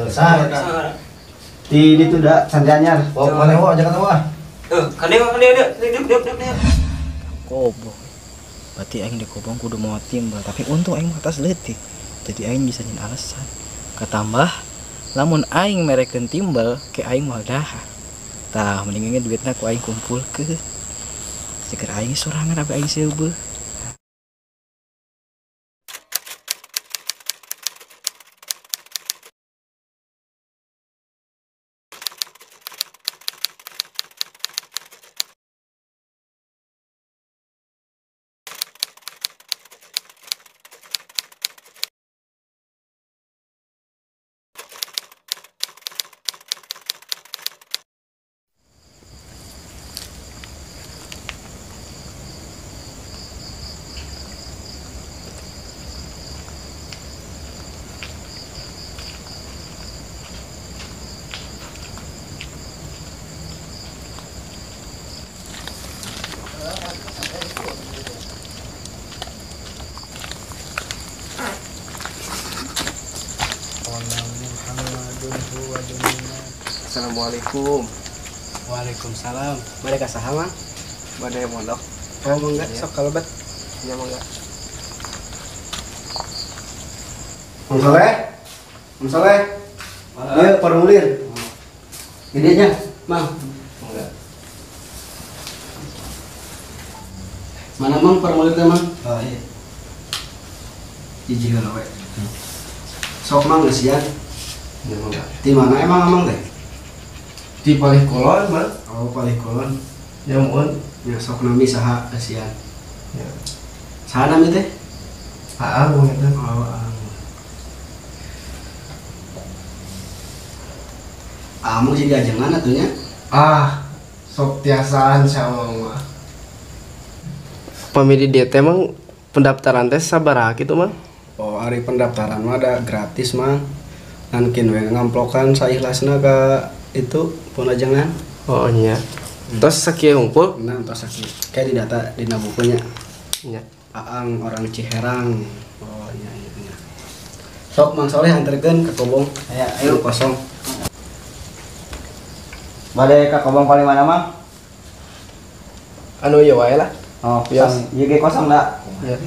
Sah. Di itu dah santianyar. Oh, mana wah jangan wah. Kade dia. Kobong. Berarti aing di kobong kudu mau timbal, tapi untung aing atas leutik. Jadi aing bisa nyen alasan. Katambah lamun aing merekeun timbal ke aing moal daha. Tah mendingan duitna ku aing kumpulkeun. Ceker aing sorangan abi aing seubeuh. Assalamualaikum. Waalaikumsalam. Mereka saha, Mang? Bade mondok. Oh, mangga sok kalebet. Nya mangga. Mang Soleh. Mang Soleh. Ieu formulir. Ini aja, Mang. Mangga. Mana Mang formulirnya, Mang? Oh iya. Jiji heula we. Sok Mang geus sian. Nya mangga. Di mana emang Amang teh? Di Palih Kulon, Bang. Oh, Palih Kulon. Ya mun. Ya sok nami saha geus sian. Ya. Saha nami teh? Aang mun eta. Oh, Amang jadi ajengan atunya. Sok tiasaan sama mah. Pamili dia teh emang pendaftaran tes sabaraha kitu, Mang? Oh, hari pendaftaran mah ada gratis, Mang. Nankin we ngamplokan saikhlasna ka itu penajangan. Oh nya. Terus sakieu ngumpul? Nah, entos sakit. Kayak di data dina bukunya. Nya. Aang orang Ciherang. Oh, iya. Sok Mang Soleh anterkeun ke Kobong. Ayo kosong. Bade ka kobong paling mana, Mang? Anu ieu wae lah. Oh, Yes. ieu ge kosong da. Ya.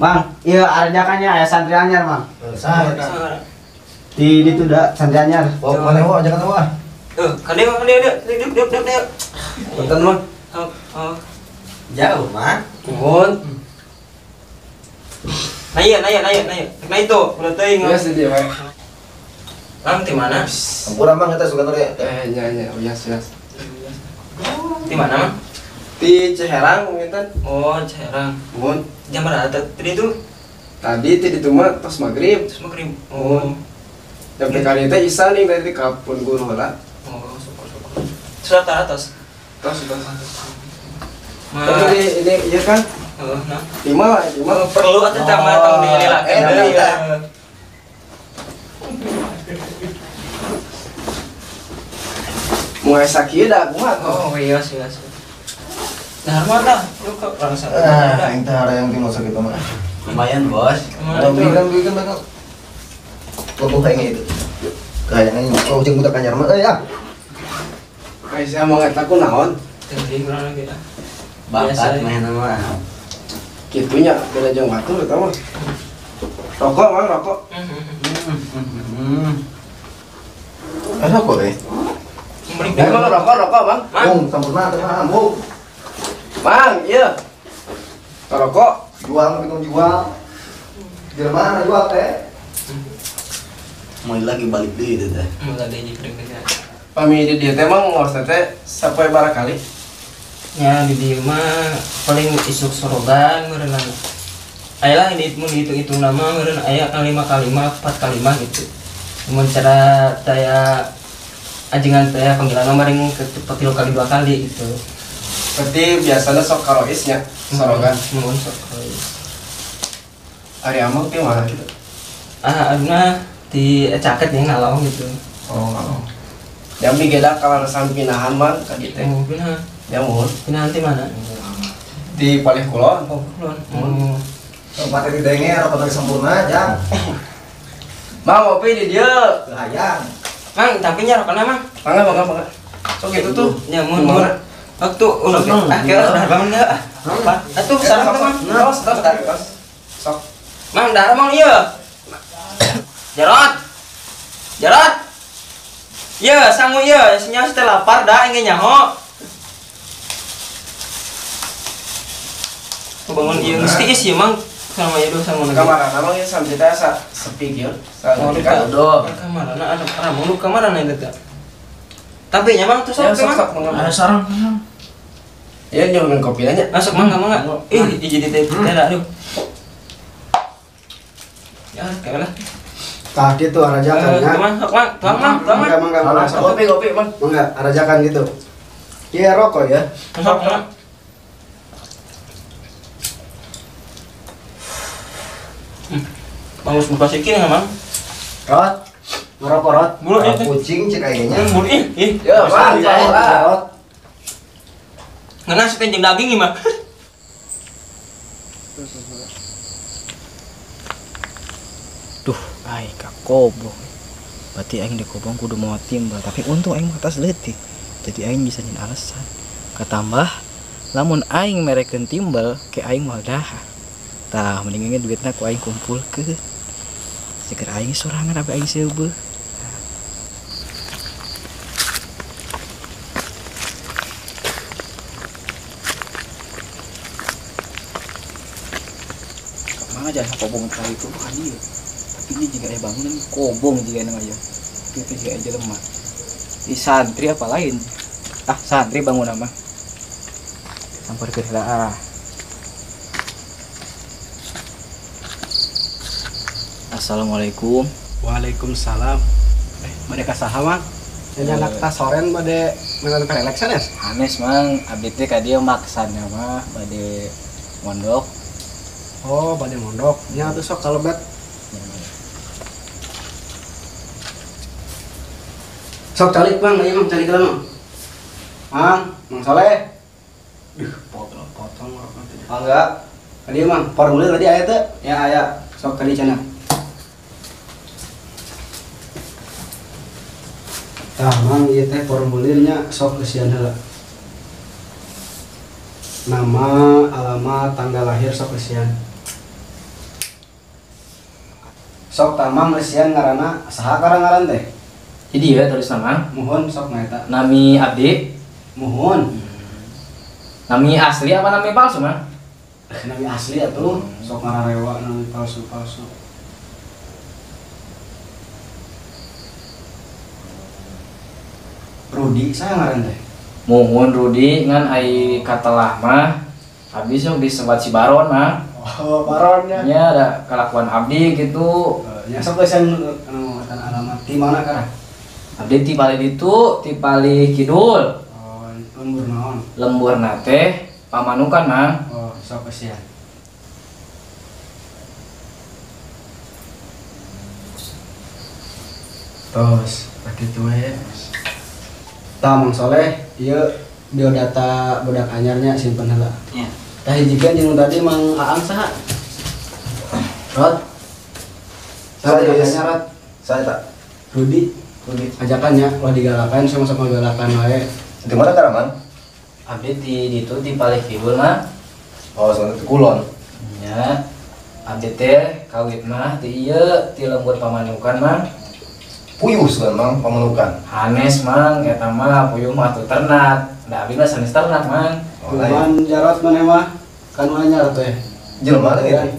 Mang, ieu arjakannya aya santri anyar, Mang. Sah. Di itu dah santri anyar. Oh, mana wah jangan wah. Kade dia. Punten, Mang. Jauh, Mang. Nuhun. Naya. Nah itu, udah teuing. Geus di dieu wae. Lang di mana? Sampurna, Mang, eta sugan teh. Nya, yes. Di mana, Mang? Di Ciherang mungkin. Oh, Ciherang. Nuhun. Jam berapa tadi itu? Tadi ti ditu mah tos magrib. Terus maghrib. Oh. Jam kali teh isa nih dari kapun gunung heula. Oh, syukur. Sudah atas. Tos. Mah. Tapi ini iya kan? Nah. Lima. Perlu atuh tang dililakeun deui. Mulai sakit dah kumaha tuh. Oh, iya. Nah, mana? Yuk ke orang sana. Yang teh ada yang timur sakit mah. Lumayan, Bos. Bikin banget. Kok kayak gitu. Kayaknya oh jeung budak anyar mah ya. Kayak saya mau ngeta ku naon? Jadi kurang lagi dah. Bakat main nama. Kitunya beda jeung batur eta mah. Rokok, Mang, rokok. Rokok deh. Emang rokok, Bang. Sampurna teh mah, Bung. Bang, iya. Rokok jual. Jerman jual teh. Mau lagi balik deui itu teh. Mulai dari peringkatnya. Pamili dia teh mah ngos teh sampai barakali. Ya di dieu mah paling isuk sorogan meureun. Aya lah ini mun hitung-hitung nama meureun aya kali 5 kali 4 gitu. Mun cara daya ajengan teh panggilan mah ring kepatilu kali 2 kali gitu. Berarti biasanya sok karoisnya sorogan. Mun sok kali. Ari amang teh mana gitu. Aduna di caket yang ngalong gitu. Oh. Yang bigeda kalau resan pinahan mah ka dieu teh. Oh, pinah. Ya mun Pinah nanti mana? di Palih Kulon. Oh, kulon. Oh. Tempat di denge rokok dari sempurna jang. Mang ngopi di dia. Hayang. Mang, tapi nyarokana mang. Mangga. Sok gitu tuh. Ya mun waktu ulah udah bangun ya. Apa? Atuh sareng mang. Sok. Mang darah mang ieu. Jarot. Iya, sangu ieu, nya teh lapar da engge nyaho. Bangun ieu mesti isi mang sama ieu sama lagi. Kamar namang ieu sampai teh sepi kieu. Oh, Udah. Kamarana ada ramu kamarana itu teh. Tapi nya mang tuh sok mang. Ada sarang. Ya nyobain kopi aja. Masuk mangga. Ih, jadi teh ada aduh. Ya, kayak lah. Tah gitu arajakan ya. Mang, tuang mang. Mangga. Kopi, Bang. Mangga, arajakan gitu. Iya rokok ya. Sok mang. Bagus buka sikin ya mang. Rot. Ngerokok rot. Bulu itu. Kucing cek kayaknya. Bulu ih. Ya, Bang. Rot. Ngana sepenjeng daging mah. Duh, aing kakobong. Berarti aing di kobong kudu mau timbal, tapi untung aing atas leutik. Jadi aing bisa nyen alasan. Katambah lamun aing merekeun timbal ke aing moal daha. Tah mendingan duitna ku aing kumpulkeun. Ceker aing sorangan abi aing seubeuh. Mang aja kobong kali itu bukan dia. Tapi ini juga bangunan kobong juga namanya. Itu juga aja lemah. Di santri apa lain? Ah, santri bangun nama. Sampur ke heula. Assalamualaikum. Waalaikumsalam. Bade ka saha mang? Nya anak tas soren bade meunang peleksan ya? Hanes mang, abdi teh ka dieu maksana mah bade mondok. Oh, bade mondok. Nya atuh sok kalebet. Sok calik bang, ayo mang calik lah mang Soleh. Potong rokok tadi. Enggak. Tadi mang, formulir tadi aya teh? Ya aya. Sok tadi cenah. Tah mang ieu teh formulirnya sok kesian heula. Nama, alamat, tanggal lahir sok kesian. Sok tamang kesian ngaranna saha ngaran teh? Jadi ya tulis nama. Muhun sok ngaeta. Nami abdi. Muhun. Nami asli apa nami palsu mah? Nami asli atuh, sok ngararewa nami palsu-palsu. Rudi saya ngaran teh. Muhun Rudi ngan ai katelah mah habis yang disebat si Baron mah. Oh, baronnya. Nya ada kelakuan abdi gitu. Ya sok kesian anu alamat di mana kah? Abdi ti bali ditu, ti bali kidul. Oh, lembur naon? Lemburna teh pamanukan mah. Oh, sok kesian. Terus, begitu ya. Mang Soleh, ieu biodata budak anyarnya simpen heula. Iya. Tah hijikeun jeung tadi Mang Aang saha? Rod. Saya, Ajakannya Rod. Saya tak. Rudi. Ajakannya, wah digalakan sama-sama galakan wae. Di mana Karaman? Abdi ditu di bali kidul mah. Oh, soalnya itu kulon. Nya abdi teh kawit mah ti ieu ti lembur pamanukan mah. Puyuh kan Mang pamanukan. Hanes mang eta mah puyuh mah tuh ternak. Da abdi mah sanes ternak mang. Cuman Jarot mana mah kan mana teh. Jelema teh gitu.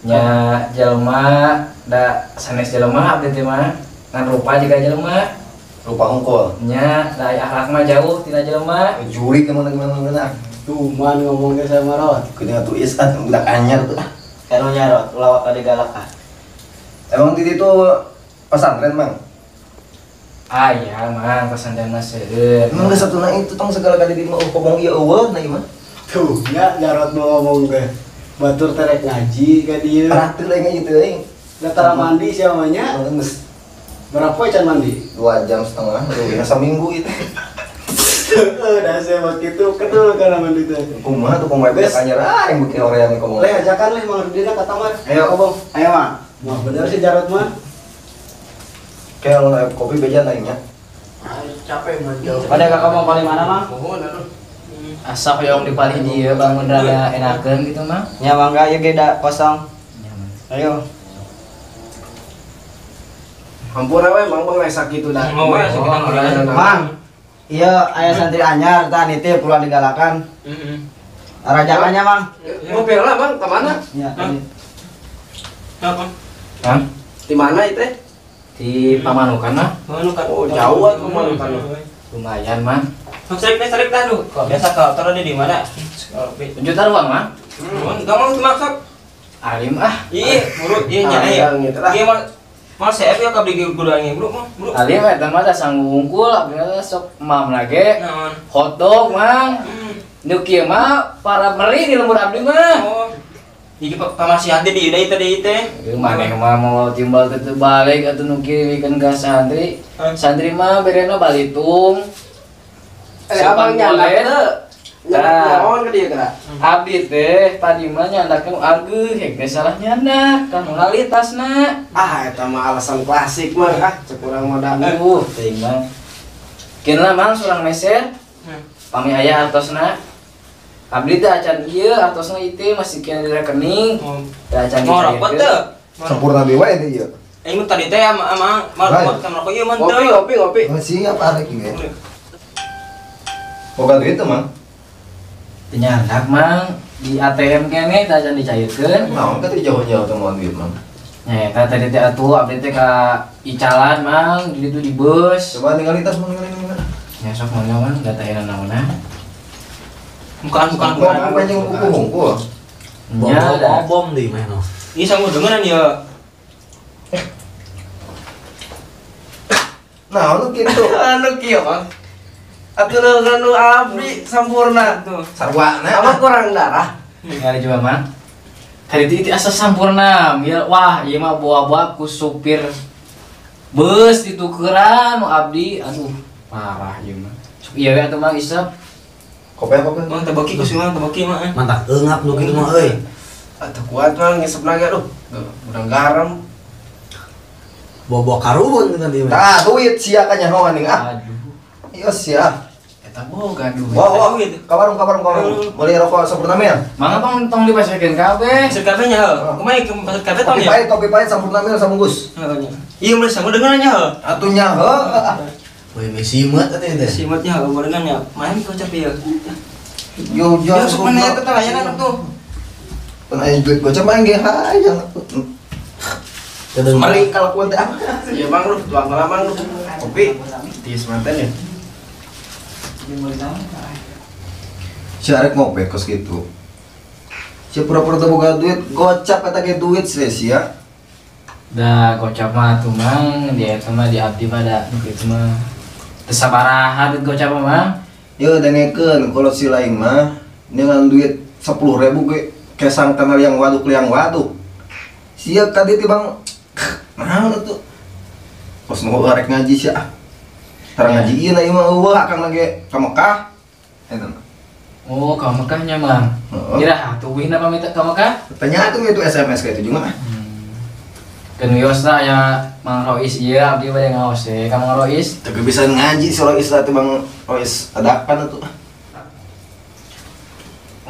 Nya jelema da sanes jelema abdi teh mah ngan rupa juga jelema. Rupa hungkul. Nya da akhlak mah jauh tina jelema. Jurik gimana. Cuman ngomongnya sama Rod. Kudu atuh isat budak anyar tuh. Kanu nyarot lawak kali galak. Emang di itu pesantren Mang. Ah iya mang pesantren mah seueur. Emang geus satuna itu tong segala kali di mah kobong ieu eueuh na ieu mah. Tuh, nya Jarot mau ngomong teh. Batur terek ngaji ka dieu. Paratur lagi gitu euy. Datara mandi siapa nya? Geus Berapa can mandi? 2,5 jam, udah seminggu itu. Udah saya waktu itu kedul kan mandi teh. Kumaha tuh pemain budak anyar yang bikin orang yang ngomong. Leh ajakan leh Mang Rudina ka kamar. Ayo. Kobong. Ayo Mang. Wah bener sih Jarot mah. Kayak lo kopi beja lainnya. Capek mah jauh. Pada kakak mau paling mana mah? Mohon atuh. Asap yang di paling dia bangun rada enakeun gitu mah. Ya mangga ya geda kosong. Ayo. Hampura we Mang Bang sakit itu dah. Oh, ya, sakit tanggal. Mang. Iya, aya santri anyar tah nitip keluar digalakan. Heeh. Rajakannya, Mang. Ngopi lah Bang, ke mana? Iya, Apa? Hah? di mana itu? Di Pamanukan mah Mana kan? Oh, jauh atuh Mang kan. lumayan mah. Tarik dah lu. Kok biasa kalau taruh di mana? Juta ruang mah. Enggak mau dimaksud. Alim ah. Iya, buruk iya nyai. Yang gitu lah. Iya mal saya ya kabeh kudu angin buruk mah, buruk. Alim eta mah da sanggungkul abdina sok mam lage. Naon? Hotdog mang. Nu kieu mah para beli di lembur abdi mah. Oh. Jadi pamasihan teh di ieu teh. Maneh mah mau timbal teu balik atuh nu kirimikeun ka santri. Santri mah berena balitung. Abang nyandak teu. Nyandak naon ke dieu kira? Abdi teh tadi mah nyandakeun argeuh hek teh salah nyandak ka ngalitasna. Ah, eta mah alasan klasik mah ah, cek urang mah dan. Teuing mah. Kena mang surang meser. Pami aya artosna. Abdi teh acan ieu artosna ieu masih kena di rekening. Teh acan Ngorok teh. Sampurna dewa itu ya. Aing tadi teh ama mal kamar kok ieu mah Ngopi, ngopi. Masih apa lagi ya? Boga duit tuh Mang. Nyandak mang di ATM kene teh acan dicairkeun. Naon ka teh jauh-jauh teh mau duit Mang. Nya eta tadi teh atuh abdi teh ka icalan mang di ditu di bus. Coba tinggal tas Mang tinggal. Nya sok mangga mang da teh naonna. Bukan. Mau panjang kuku. Nya da bom di mana? Ini sanggup dengeran ya. Nah, lu gitu. Anu kieu, Mang. Atuh nu abdi sampurna. Tuh. Sarwana. Apa kurang darah? Ngali coba mang. Tadi itu asa sampurna, wah ieu mah bawa-bawa ku supir bus ditukeran nu abdi, aduh parah ieu mah. Sok ieu we atuh mang isep. Kopi apa? Mang tebaki ku sih mang tebaki mah. Mantap eungap nu kitu mah euy. Atuh kuat Mang ngisep lagi aduh. Urang garam. Bobo karun dengan dia. Tah, duit sia ka nyaho geuning ah. Aduh, Iya sia. eta boga duit. Wah, kabarung. Beli rokok sampurna mil. Mangga tong dipasekeun kabeh. Pasir kafe nya. Kumaha ke pasir kafe tong ya? Kopi pahit sampurna mil sabungkus. Iya mulai sanggup dengeran nya. Atunya heuh. Woi mesimet atuh teh. Simatnya barengan ya. Main kau capek ya. Yo Ya sok mana eta layanan tuh. Pun aya duit gocap mah ge hayang. Kedeung. Mari kalau kuat teh. Iya Mang lu, tuang lah Mang lu. Kopi. Tiis manten ya. Si arek ngope kos gitu. Si pura-pura teu boga duit, gocap eta ge duit sia-sia. Da gocap mah tuh mang, dia eta mah di abdi mah da kitu mah. Teu sabaraha duit gocap mah mang. Yo dengekeun kalau si lain mah dengan duit 10.000 ge kesang tanah liang waduk. Sia tadi ti Bang. Naon atuh? Pas nu arek ngaji sia. Tara ngaji ieu na ieu mah eueuh akang lagi ka Mekah. Eta mah. Oh, ka Mekah nya mang. Heeh. Ira atuh wihna pamit ka Mekah. Tanya atuh itu SMS ka itu juga mah. Kan wiosna ya Mang Rois ieu abdi bade ngaos teh ka Mang Rois. Tapi bisa ngaji si Rois teh Bang Rois adakan atuh.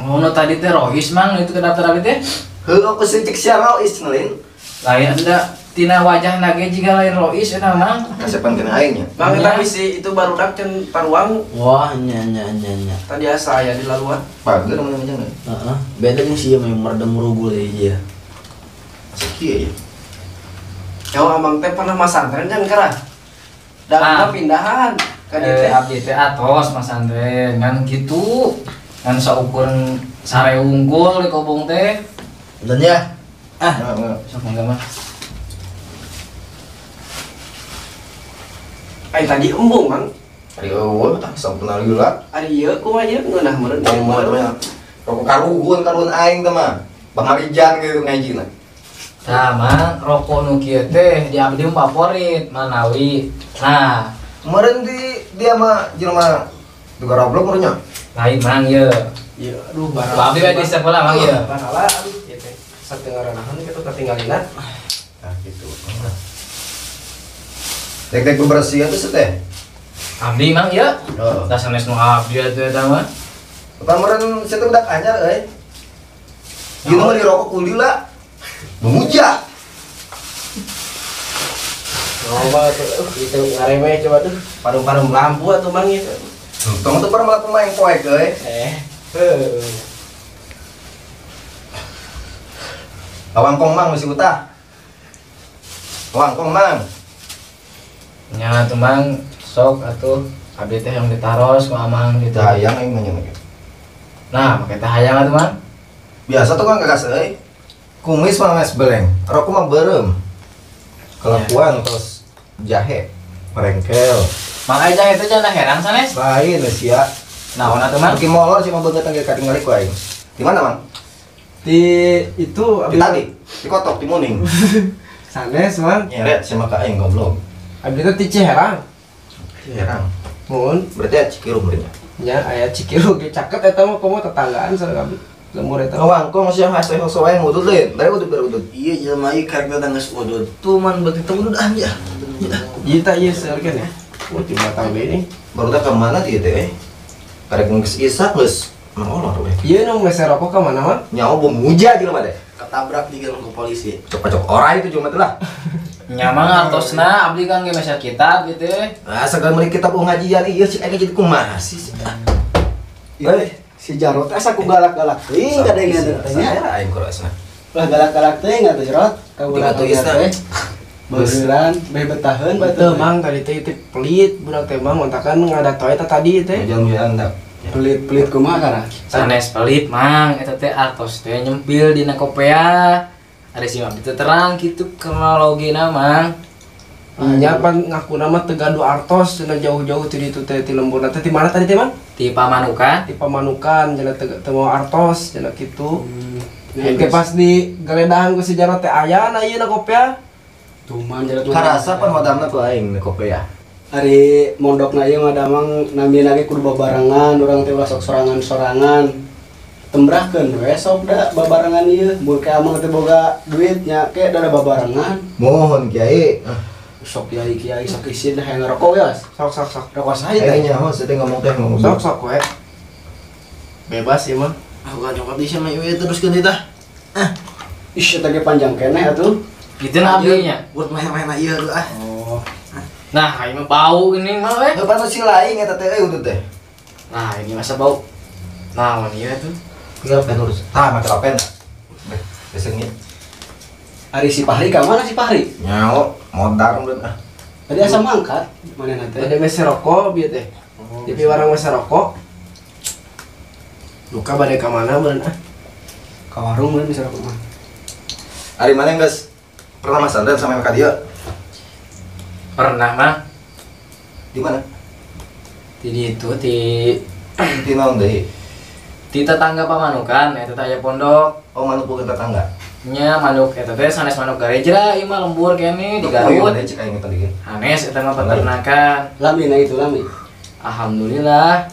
Oh, nu tadi teh Rois mang itu ke daftar abdi teh. Heueuh ku cek si Rois ngelin. Lain enda tina wajah nage jiga lain Rois eta mang. Kasepan kena aing nya. Mang eta bisi itu barudak can paruang Wah nya. tadi asa aya di laluan. Pager mana jangan. Heeh. Bedanya sih yang meredam rugul ya. Asa kieu ya. Jauh Amang teh pernah masantren kan kara. Dan pindahan ka dieu teh. Abdi teh atos Mas Andre ngan kitu. Ngan saukuran sare unggul di kobong teh. Dan ya. Sok mangga mah. Ai tadi embung Mang. Ari eueuh tah sampurna lila. Ari ieu kumaha ieu ngeunah meureun. Rokok karun aing teh mah. Bangarijan gitu ngajina. Tah mang rokok nu kieu teh di abdi mah favorit Manawi. Nah, Kemarin dia mah jelema juga goblok murunya. lain mang ieu. Ieu aduh barang. Abdi we di sekolah mang ieu. Bahala aduh ieu teh. Satengah ranahan kitu katinggalina. gitu. Dek bebersih itu seteh. Abdi mang ya. Oh. Da sanes nu abdi atuh eta mah. Kemarin saya tuh udah anyar Gila mah dirokok kuli lah. Memuja. Coba tuh, itu ngareme coba tuh. Parung-parung lampu atuh mang itu. Tong tuh pernah pemain poek Awangkong mang masih utah. Awangkong mang. Nya tuh mang sok atuh abdi teh yang ditaros ku amang gitu. Hayang aing nanya lagi. Nah, make teh hayang atuh mang. Biasa tuh kan kagak seuy. Kumis mah nges beleng, rokok mah berem. Kelakuan terus jahe, merengkel. Mang aja itu jangan heran sanes. Lain sia. Naon atuh mang? Mungkin molor sih mah beungeut tangge katingali ku aing. Di mana, Mang? Di itu Di tadi, di kotok, di muning. sanes mang. Nyeret sama ka aing goblok. Abdi teh ti Ciherang. Heran. Mun Berarti ya Cikiru meureunnya. nya aya Cikiru ge caket eta mah komo tetanggaan sareng abdi. Lemur eta. Awangkong masih haseh soe ngudut leun. Dari udut berudut. Iya jelema ieu karek datang geus udud. Tuh man beuti teu udud anja. Ieu tah ieu seurkeun ya. Ulti batang ini. Baru dah ke mana dia teh? Karek geus isak geus mangolor we. Ieu nu mese rokok ka mana mah? Nyawa bom muja jelema teh. Ketabrak digeulung ku polisi. Cocok orai itu cuma teh lah. Nya mang artosna abdi kan ge mesa kitab gitu. Ah segan meuli kitab ngajian ieu cik aing jadi kumaha sih. Si Jarot asa ku galak-galak teuing ka deui tanya. Saya aing kurasna. Lah galak-galak teuing atuh Jarot. Tiga tulisna. Beureran, bae betaheun teu mang tadi teh itu pelit budak teh mang montakan ngadatoe eta tadi teh. Jalan anda. Pelit kumaha kana? Sanes pelit mang eta teh artos teh nyempil dina kopea. Ada si abdi teh terang kitu kronologina mang. Nya pan ngaku nama teu gaduh artos cenah jauh-jauh ti ditu teh ti lembur teh di mana tadi teh mang? Ti Pamanukan. Di Pamanukan cenah teu mau artos cenah kitu. Engke pas di geledahan ku si Jarot teh aya na ieu na kopea. Tuman Jarot. Karasa pan madamna ku aing ne kopea. Ari mondokna ieu mah damang namina ge kudu babarengan, urang teh ulah sok sorangan-sorangan. Tembrahkeun we sok da babarengan ieu, mun ke amang teh boga duit nya ke da babarengan. Mohon Kiai. Sok kiai sok isin dah yang ngerokok ya. Sok. Rokok saya Aing teh. nyaho saya ngomong teh ngomong. Sok we. Bebas ya mah. Aku kan nyokot di sama ieu teruskeun tah. Ish eta ge panjang keneh atuh. Gitu na abdinya. Buat main-main ieu tuh ah. Oh. Nah, ini mah bau gini mah we. Depan si lain eta teh udut teh. Nah, ini masa bau. Nah, ieu tuh. Tinggal pen urus. Tah make pen. Besengnya. Ari si Fahri ka mana si Fahri? Nyaho modar mun ah. Tadi asa mangkat. Mana teh? Ada mese rokok bieu teh. Di warang mese rokok. Luka bade ka mana meureun ah? Ka warung meureun mese rokok mah. Ari mana geus pernah Mas Andren sama ka dia? Pernah mah Di mana? di itu di Di naon deui? di tetangga Pamanukan eta teh aya pondok. Oh manuk bukan tetangga. Nya manuk eta teh sanes manuk gareja ieu mah lembur kene di Garut. Cek aing tadi. Hanes eta mah peternakan. Lami na itu lami. Alhamdulillah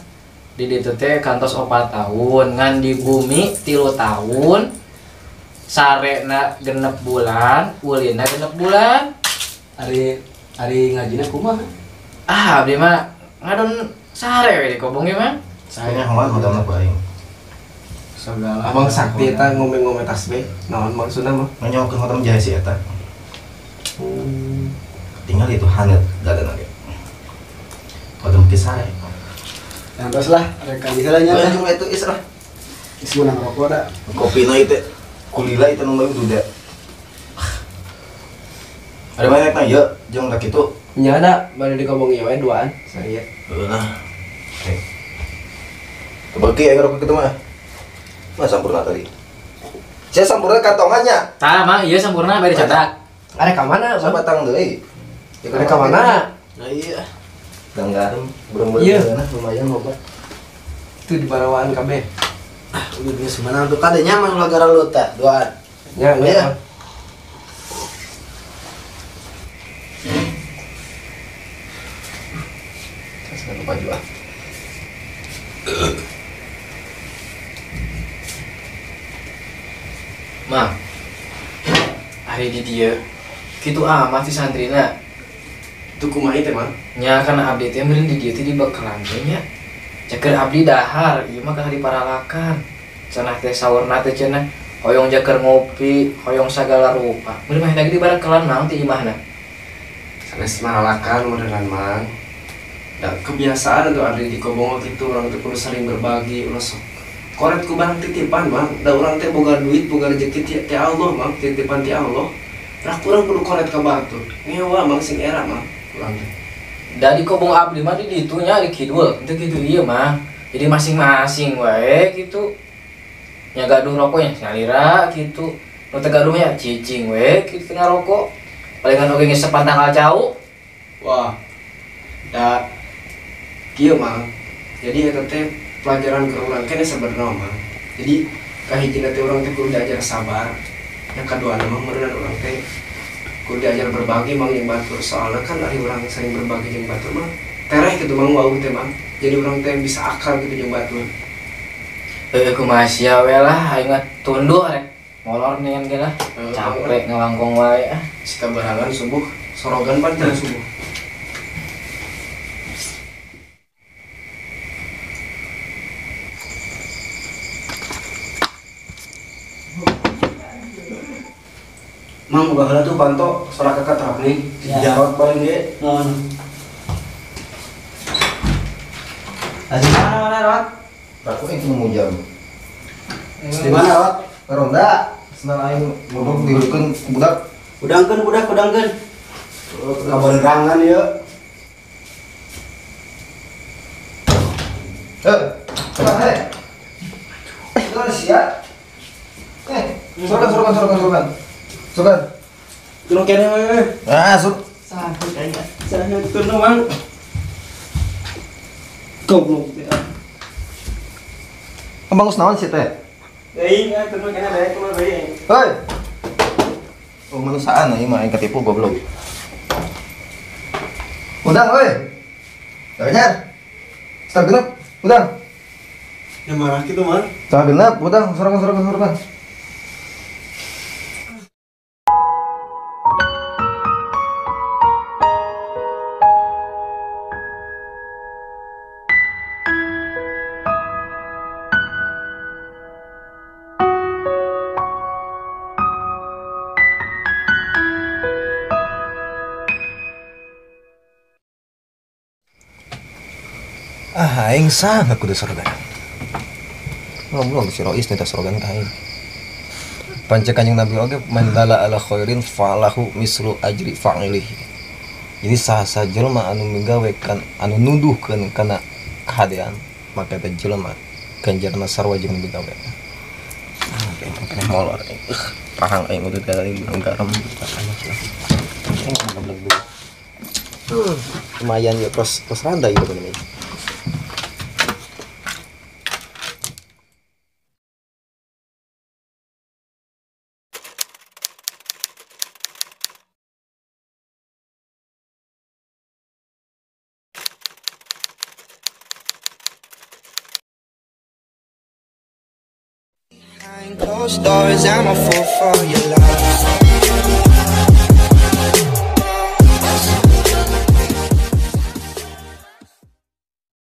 di ditu teh kantos 4 tahun ngan di bumi 3 tahun sarena 6 bulan ulina 6 bulan. Ari ngajina kumaha? Ah abdi mah ngadon sare we di kobong ge mah. Saya hoan modalna ku aing. Segala abang sakti eta ngombe-ngombe tasbih. Naon maksudna mah? Nyahokeun hotam jahe si eta. Tinggal itu hanet dadana ge. Hotam kisah. Yang terus lah, reka heula nya. Ya cuma itu islah. Geus meunang rokok da. Kopi na itu kulila itu nu duda. Ada banyak na ieu jeung da kitu. Nya ada bade dikobong ieu we duaan sarieu. Nah. Kebagi aing rokok kitu mah. Mah sampurna tadi. Saya sampurna kantongannya. Tah mah ieu sampurna bari dicatak. Are ka mana? Sabatang deui. Are ka mana? Nah iya. Danggareum burung-burung Iya. lumayan loba. Itu di barawaan kabeh. Ah, udah geus meunang tuh kade nyaman ulah gara lu tah doaan. Nya Iya. Saya lupa juga. Mah hari di dia Kitu amat si santrina. Itu kumaha teh mang? Nya kana abdi teh meureun di dieu teh dibekalan teh nya. Ceker abdi dahar, ieu mah kada diparalakan. Cenah teh saurna teh cenah hoyong jaker ngopi, hoyong sagala rupa. Meureun mah hendak dibarakelan naon ti imahna. Sanes maralakan modern mang. Da kebiasaan tuh ada di kobong gitu orang teh kudu saling berbagi, ulah sok koret ku barang titipan mang. Da urang teh boga duit, boga rezeki ti Allah mang, titipan ti Allah. Rak urang kudu koret ka batur. Ngewa mang sing era mang urang teh. Da di kobong abdi mah di ditu nya di kidul, teu kitu ieu mah. Jadi masing-masing wae gitu. Nya gaduh rokoknya salira gitu. Nu teu gaduh nya cicing we kitu ngarokok. Palingan oge geus sepantang alcau. Wah. Da kieu mang. Jadi eta teh pelajaran ke urang kene sebenarnya mang. Jadi kahijina teh urang teh kudu diajar sabar. Yang kedua mah meureun urang teh kudu diajar berbagi mang jeung batur. Soalna kan ari urang sering berbagi jeung batur mah tereh kitu mang wau teh mang. Jadi urang teh bisa akal gitu jeung batur. Kumaha sia we lah aing mah tunduh rek. Molor ningan ge lah. Capek ngawangkong wae ah. Sikabarangan subuh sorogan pan teh subuh. Mang boga heula tuh banto sorak kakak terap nih. Jarot paling ge. Non. Lagi mana Rot? Aku itu mau jam. Di mana Rot? Ronda. Senang aing ngomong diurutkeun ku budak. Udangkeun budak udangkeun. Kabenerangan ya. Hei. Itu sia. Sorokan. Kuno kene we. Sakit aja. Saya kuno mang. Goblok teh. Abang geus naon sih teh? Deui nya kuno kene bae kuno deui. Hei. Oh, manusaan ieu mah aing katipu goblok. Udang euy. Danyar. Setengah genep, udang. Ya marah kitu mang. Setengah genep, udang, sorokan. Aing sang aku udah sorogan. Belum si Rois nita sorogan ka aing. Panca Kanjeng Nabi oge mandala ala khairin falahu mislu ajri fa'ilih. Jadi sah-sah jelema anu minggawekan anu nuduhkeun kana kahadean maka eta jelema ganjarna sarua jeung migawe. Kene molor. Pahang aing udah tadi garam lumayan ya pros randa itu bener. Behind closed doors, I'm a fool for your love.